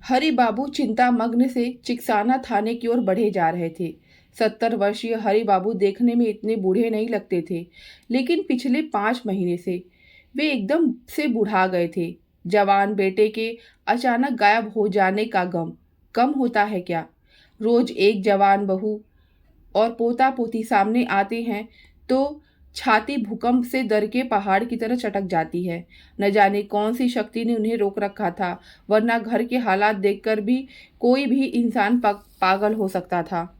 हरि बाबू चिंतामग्न से चिकसाना थाने की ओर बढ़े जा रहे थे। 70 वर्षीय हरि बाबू देखने में इतने बूढ़े नहीं लगते थे, लेकिन पिछले 5 महीने से वे एकदम से बुढ़ा गए थे। जवान बेटे के अचानक गायब हो जाने का गम कम होता है क्या? रोज एक जवान बहू और पोता पोती सामने आते हैं तो छाती भूकंप से दर के पहाड़ की तरह चटक जाती है। न जाने कौन सी शक्ति ने उन्हें रोक रखा था, वरना घर के हालात देखकर भी कोई भी इंसान पागल हो सकता था।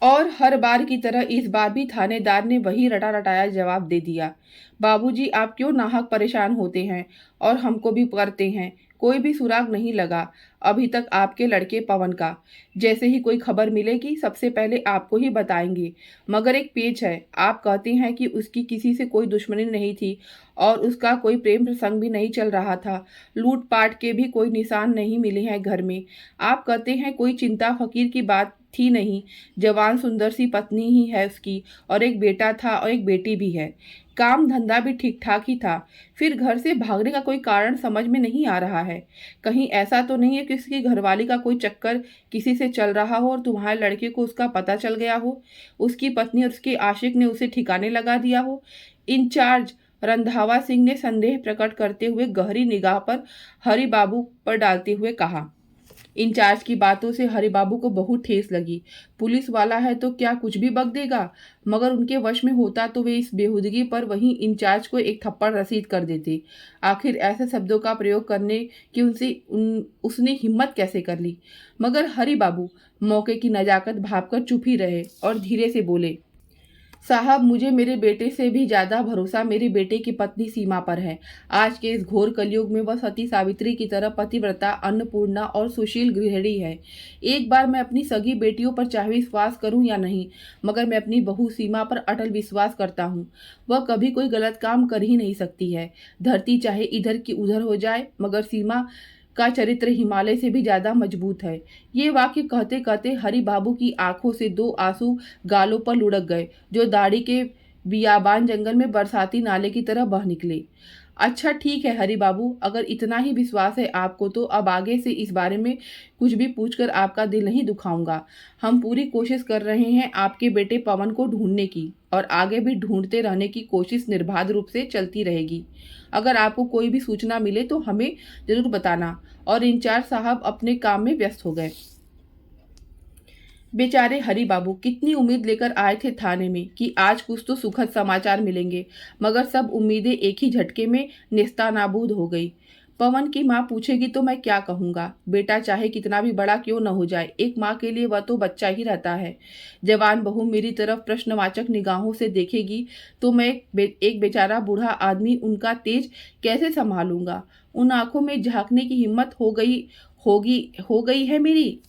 और हर बार की तरह इस बार भी थानेदार ने वही रटा रटाया जवाब दे दिया। बाबूजी, आप क्यों नाहक परेशान होते हैं और हमको भी करते हैं? कोई भी सुराग नहीं लगा अभी तक आपके लड़के पवन का। जैसे ही कोई खबर मिलेगी सबसे पहले आपको ही बताएंगे। मगर एक पेच है, आप कहते हैं कि उसकी किसी से कोई दुश्मनी नहीं थी और उसका कोई प्रेम प्रसंग भी नहीं चल रहा था। लूटपाट के भी कोई निशान नहीं मिले हैं घर में। आप कहते हैं कोई चिंता फकीर की बात थी नहीं। जवान सुंदर सी पत्नी ही है उसकी और एक बेटा था और एक बेटी भी है। काम धंधा भी ठीक ठाक ही था। फिर घर से भागने का कोई कारण समझ में नहीं आ रहा है। कहीं ऐसा तो नहीं है कि उसकी घरवाली का कोई चक्कर किसी से चल रहा हो और तुम्हारे लड़के को उसका पता चल गया हो, उसकी पत्नी और उसके आशिक ने उसे ठिकाने लगा दिया हो? इंचार्ज रंधावा सिंह ने संदेह प्रकट करते हुए गहरी निगाह पर हरि बाबू पर डालते हुए कहा। इंचार्ज की बातों से हरि बाबू को बहुत ठेस लगी। पुलिस वाला है तो क्या कुछ भी बक देगा? मगर उनके वश में होता तो वे इस बेहूदगी पर वहीं इंचार्ज को एक थप्पड़ रसीद कर देते। आखिर ऐसे शब्दों का प्रयोग करने की उसने हिम्मत कैसे कर ली? मगर हरि बाबू मौके की नजाकत भांपकर चुप ही रहे और धीरे से बोले, साहब, मुझे मेरे बेटे से भी ज्यादा भरोसा मेरे बेटे की पत्नी सीमा पर है। आज के इस घोर कलयुग में वह सती सावित्री की तरह पतिव्रता, अन्नपूर्णा और सुशील गृहिणी है। एक बार मैं अपनी सगी बेटियों पर चाहे विश्वास करूं या नहीं, मगर मैं अपनी बहू सीमा पर अटल विश्वास करता हूं। वह कभी कोई गलत काम कर ही नहीं सकती है। धरती चाहे इधर की उधर हो जाए, मगर सीमा का चरित्र हिमालय से भी ज्यादा मजबूत है। ये वाक्य कहते कहते हरि बाबू की आंखों से दो आंसू गालों पर लुढ़क गए, जो दाढ़ी के बियाबान जंगल में बरसाती नाले की तरह बह निकले। अच्छा ठीक है हरि बाबू, अगर इतना ही विश्वास है आपको तो अब आगे से इस बारे में कुछ भी पूछकर आपका दिल नहीं दुखाऊंगा। हम पूरी कोशिश कर रहे हैं आपके बेटे पवन को ढूंढने की, और आगे भी ढूंढते रहने की कोशिश निर्बाध रूप से चलती रहेगी। अगर आपको कोई भी सूचना मिले तो हमें जरूर बताना। और इंचार्ज साहब अपने काम में व्यस्त हो गए। बेचारे हरि बाबू कितनी उम्मीद लेकर आए थे थाने में कि आज कुछ तो सुखद समाचार मिलेंगे, मगर सब उम्मीदें एक ही झटके में नेस्तानाबूद हो गई। पवन की माँ पूछेगी तो मैं क्या कहूंगा? बेटा चाहे कितना भी बड़ा क्यों न हो जाए, एक माँ के लिए वह तो बच्चा ही रहता है। जवान बहू मेरी तरफ प्रश्नवाचक निगाहों से देखेगी तो मैं एक बेचारा बूढ़ा आदमी उनका तेज कैसे संभालूंगा? उन आंखों में झांकने की हिम्मत हो गई है मेरी।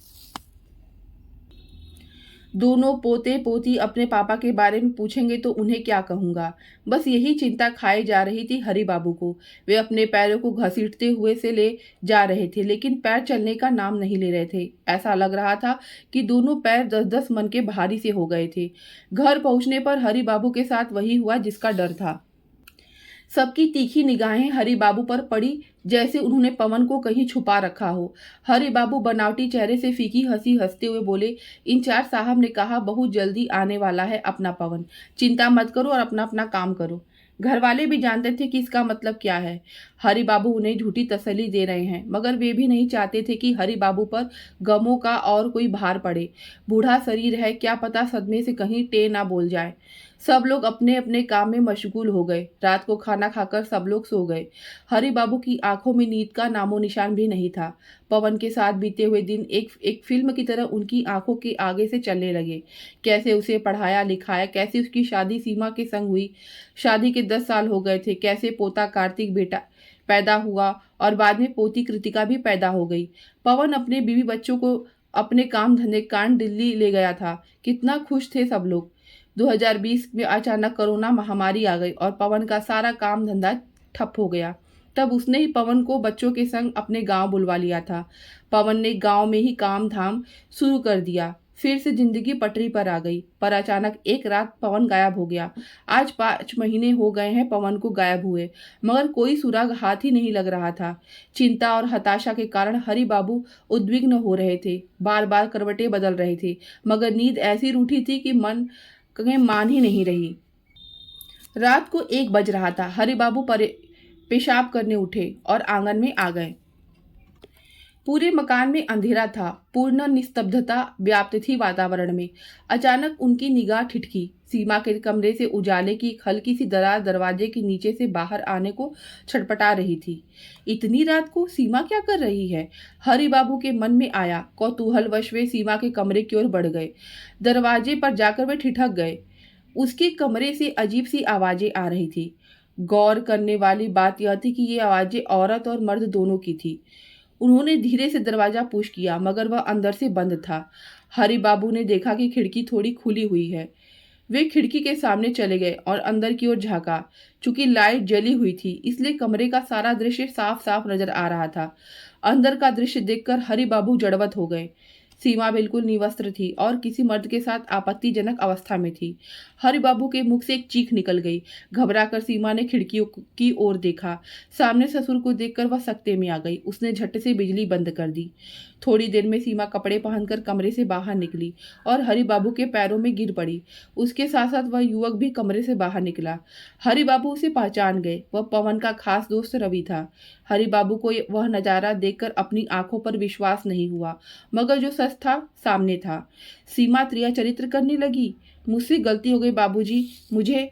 दोनों पोते पोती अपने पापा के बारे में पूछेंगे तो उन्हें क्या कहूंगा? बस यही चिंता खाए जा रही थी हरि बाबू को। वे अपने पैरों को घसीटते हुए से ले जा रहे थे, लेकिन पैर चलने का नाम नहीं ले रहे थे। ऐसा लग रहा था कि दोनों पैर 10-10 मन के भारी से हो गए थे। घर पहुंचने पर हरि बाबू के साथ वही हुआ जिसका डर था। सबकी तीखी निगाहें हरि बाबू पर पड़ी, जैसे उन्होंने पवन को कहीं छुपा रखा हो। हरि बाबू बनावटी चेहरे से फीकी हंसी हंसते हुए बोले, इंचार्ज साहब ने कहा बहुत जल्दी आने वाला है अपना पवन। चिंता मत करो और अपना अपना काम करो। घर वाले भी जानते थे कि इसका मतलब क्या है। हरि बाबू उन्हें झूठी तसल्ली दे रहे हैं, मगर वे भी नहीं चाहते थे कि हरि बाबू पर गमों का और कोई भार पड़े। बूढ़ा शरीर है, क्या पता सदमे से कहीं टे ना बोल जाए। सब लोग अपने अपने काम में मशगूल हो गए। रात को खाना खाकर सब लोग सो गए। हरि बाबू की आंखों में नींद का नामो निशान भी नहीं था। पवन के साथ बीते हुए दिन एक फिल्म की तरह उनकी आंखों के आगे से चलने लगे। कैसे उसे पढ़ाया लिखाया, कैसे उसकी शादी सीमा के संग हुई। शादी के 10 साल हो गए थे। कैसे पोता कार्तिक बेटा पैदा हुआ और बाद में पोती कृतिका भी पैदा हो गई। पवन अपने बीवी बच्चों को अपने काम धंधे कांड दिल्ली ले गया था। कितना खुश थे सब लोग। 2020 में अचानक कोरोना महामारी आ गई और पवन का सारा काम धंधा ठप हो गया। तब उसने ही पवन को बच्चों के संग अपने गांव बुलवा लिया था। पवन ने गांव में ही काम धाम शुरू कर दिया। फिर से जिंदगी पटरी पर आ गई। पर अचानक एक रात पवन गायब हो गया। आज 5 महीने हो गए हैं पवन को गायब हुए, मगर कोई सुराग हाथ ही नहीं लग रहा था। चिंता और हताशा के कारण हरि बाबू उद्विग्न हो रहे थे, बार बार करवटें बदल रहे थे, मगर नींद ऐसी रूठी थी कि मन कहीं मान ही नहीं रही। रात को 1 बज रहा था। हरि बाबू पेशाब करने उठे और आंगन में आ गए। पूरे मकान में अंधेरा था, पूर्ण निस्तब्धता व्याप्त थी वातावरण में। अचानक उनकी निगाह ठिठकी। सीमा के कमरे से उजाले की एक हल्की सी दरार दरवाजे के नीचे से बाहर आने को छटपटा रही थी। इतनी रात को सीमा क्या कर रही है? हरि बाबू के मन में आया। कौतूहलवश वे सीमा के कमरे की ओर बढ़ गए। दरवाजे पर जाकर वे ठिठक गए। उसके कमरे से अजीब सी आवाजें आ रही थी। गौर करने वाली बात यह थी कि ये आवाजें औरत और मर्द दोनों की थी। उन्होंने धीरे से दरवाजा पुश किया, मगर वह अंदर से बंद था। हरि बाबू ने देखा कि खिड़की थोड़ी खुली हुई है। वे खिड़की के सामने चले गए और अंदर की ओर झांका। चूंकि लाइट जली हुई थी, इसलिए कमरे का सारा दृश्य साफ साफ नजर आ रहा था। अंदर का दृश्य देखकर हरि बाबू जड़वत हो गए। सीमा बिल्कुल निवस्त्र थी और किसी मर्द के साथ आपत्तिजनक अवस्था में थी। हरि बाबू के मुख से एक चीख निकल गई। घबराकर सीमा ने खिड़कियों की ओर देखा। सामने ससुर को देखकर वह सकते में आ गई। उसने झट से बिजली बंद कर दी। थोड़ी देर में सीमा कपड़े पहनकर कमरे से बाहर निकली और हरि बाबू के पैरों में गिर पड़ी। उसके साथ साथ वह युवक भी कमरे से बाहर निकला। हरि बाबू उसे पहचान गए। वह पवन का खास दोस्त रवि था। हरि बाबू को वह नजारा देखकर अपनी आंखों पर विश्वास नहीं हुआ, मगर जो सच था सामने था। सीमा त्रिया चरित्र करने लगी। मुझसे गलती हो गई बाबूजी, मुझे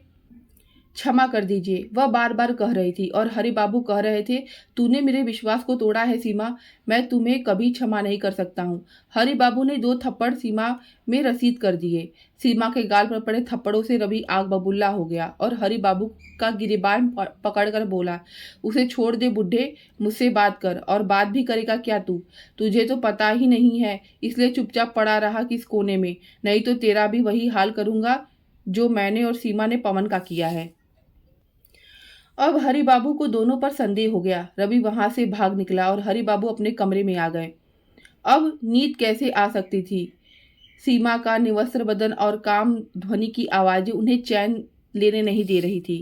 क्षमा कर दीजिए, वह बार बार कह रही थी। और हरि बाबू कह रहे थे, तूने मेरे विश्वास को तोड़ा है सीमा, मैं तुम्हें कभी क्षमा नहीं कर सकता हूँ। हरि बाबू ने 2 थप्पड़ सीमा में रसीद कर दिए। सीमा के गाल पर पड़े थप्पड़ों से रवि आग बबूला हो गया और हरि बाबू का गिरेबान पकड़कर बोला, उसे छोड़ दे बुढ़े, मुझसे बात कर। और बात भी करेगा क्या तू? तुझे तो पता ही नहीं है, इसलिए चुपचाप पड़ा रहा किस कोने में, नहीं तो तेरा भी वही हाल करूंगा जो मैंने और सीमा ने पवन का किया है। अब हरि बाबू को दोनों पर संदेह हो गया। रवि वहां से भाग निकला और हरि बाबू अपने कमरे में आ गए। अब नींद कैसे आ सकती थी? सीमा का निवस्त्र बदन और काम ध्वनि की आवाजें उन्हें चैन लेने नहीं दे रही थी।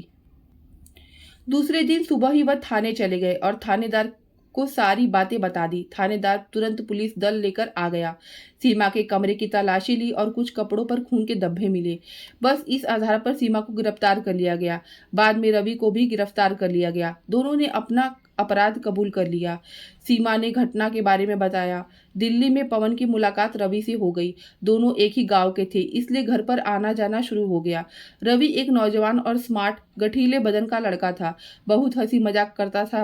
दूसरे दिन सुबह ही वह थाने चले गए और थानेदार को सारी बातें बता दी। थानेदार तुरंत पुलिस दल लेकर आ गया। सीमा के कमरे की तलाशी ली और कुछ कपड़ों पर खून के धब्बे मिले। बस इस आधार पर सीमा को गिरफ्तार कर लिया गया। बाद में रवि को भी गिरफ्तार कर लिया गया। दोनों ने अपना अपराध कबूल कर लिया। सीमा ने घटना के बारे में बताया। दिल्ली में पवन की मुलाकात रवि से हो गई। दोनों एक ही गांव के थे, इसलिए घर पर आना जाना शुरू हो गया। रवि एक नौजवान और स्मार्ट गठीले बदन का लड़का था। बहुत हंसी मजाक करता था।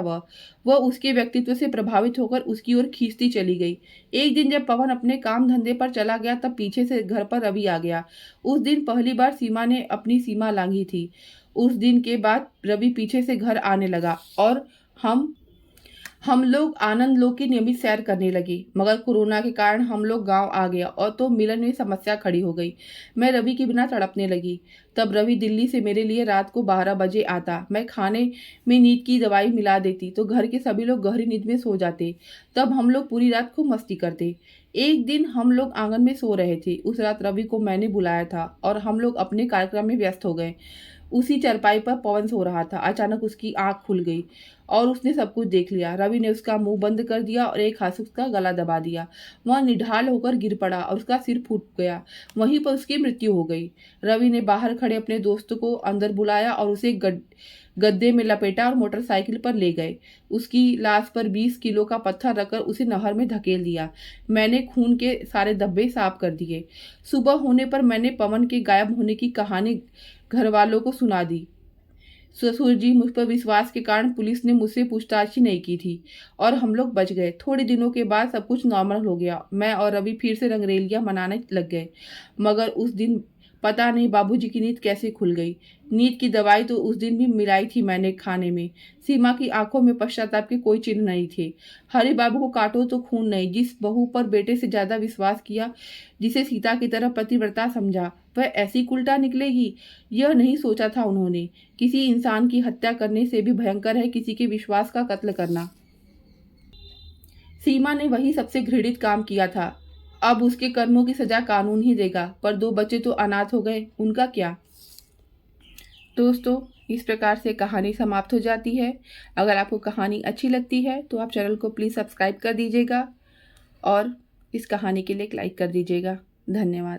वह उसके व्यक्तित्व से प्रभावित होकर उसकी ओर खींचती चली गई। एक दिन जब पवन अपने काम धंधे पर चला गया, तब पीछे से घर पर रवि आ गया। उस दिन पहली बार सीमा ने अपनी सीमा लांघी थी। उस दिन के बाद रवि पीछे से घर आने लगा और हम लोग आनंद लोग की नियमित सैर करने लगे। मगर कोरोना के कारण हम लोग गांव आ गया और तो मिलन में समस्या खड़ी हो गई। मैं रवि के बिना तड़पने लगी। तब रवि दिल्ली से मेरे लिए रात को 12 बजे आता। मैं खाने में नींद की दवाई मिला देती तो घर के सभी लोग गहरी नींद में सो जाते। तब हम लोग पूरी रात खूब मस्ती करते। एक दिन हम लोग आंगन में सो रहे थे। उस रात रवि को मैंने बुलाया था और हम लोग अपने कार्यक्रम में व्यस्त हो गए। उसी चारपाई पर पवन सो रहा था। अचानक उसकी आंख खुल गई और उसने सब कुछ देख लिया। रवि ने उसका मुंह बंद कर दिया और एक हाथ से उसका गला दबा दिया। वह निढाल होकर गिर पड़ा और उसका सिर फूट गया। वहीं पर उसकी मृत्यु हो गई। रवि ने बाहर खड़े अपने दोस्त को अंदर बुलाया और उसे गद्दे में लपेटा और मोटरसाइकिल पर ले गए। उसकी लाश पर 20 किलो का पत्थर रखकर उसे नहर में धकेल दिया। मैंने खून के सारे धब्बे साफ कर दिए। सुबह होने पर मैंने पवन के गायब होने की कहानी घर वालों को सुना दी। ससुर जी मुझ पर विश्वास के कारण पुलिस ने मुझसे पूछताछ ही नहीं की थी और हम लोग बच गए। थोड़े दिनों के बाद सब कुछ नॉर्मल हो गया। मैं और रवि फिर से रंगरेलियां मनाने लग गए। मगर उस दिन पता नहीं बाबूजी की नींद कैसे खुल गई। नींद की दवाई तो उस दिन भी मिलाई थी मैंने खाने में। सीमा की आंखों में पश्चाताप के कोई चिन्ह नहीं थे। हरि बाबू को काटो तो खून नहीं। जिस बहू पर बेटे से ज्यादा विश्वास किया, जिसे सीता की तरह पतिव्रता समझा, वह ऐसी उल्टा निकलेगी, यह नहीं सोचा था उन्होंने। किसी इंसान की हत्या करने से भी भयंकर है किसी के विश्वास का कत्ल करना। सीमा ने वही सबसे घृणित काम किया था अब उसके कर्मों की सजा कानून ही देगा, पर 2 बच्चे तो अनाथ हो गए, उनका क्या? दोस्तों, इस प्रकार से कहानी समाप्त हो जाती है। अगर आपको कहानी अच्छी लगती है तो आप चैनल को प्लीज़ सब्सक्राइब कर दीजिएगा और इस कहानी के लिए एक लाइक कर दीजिएगा। धन्यवाद।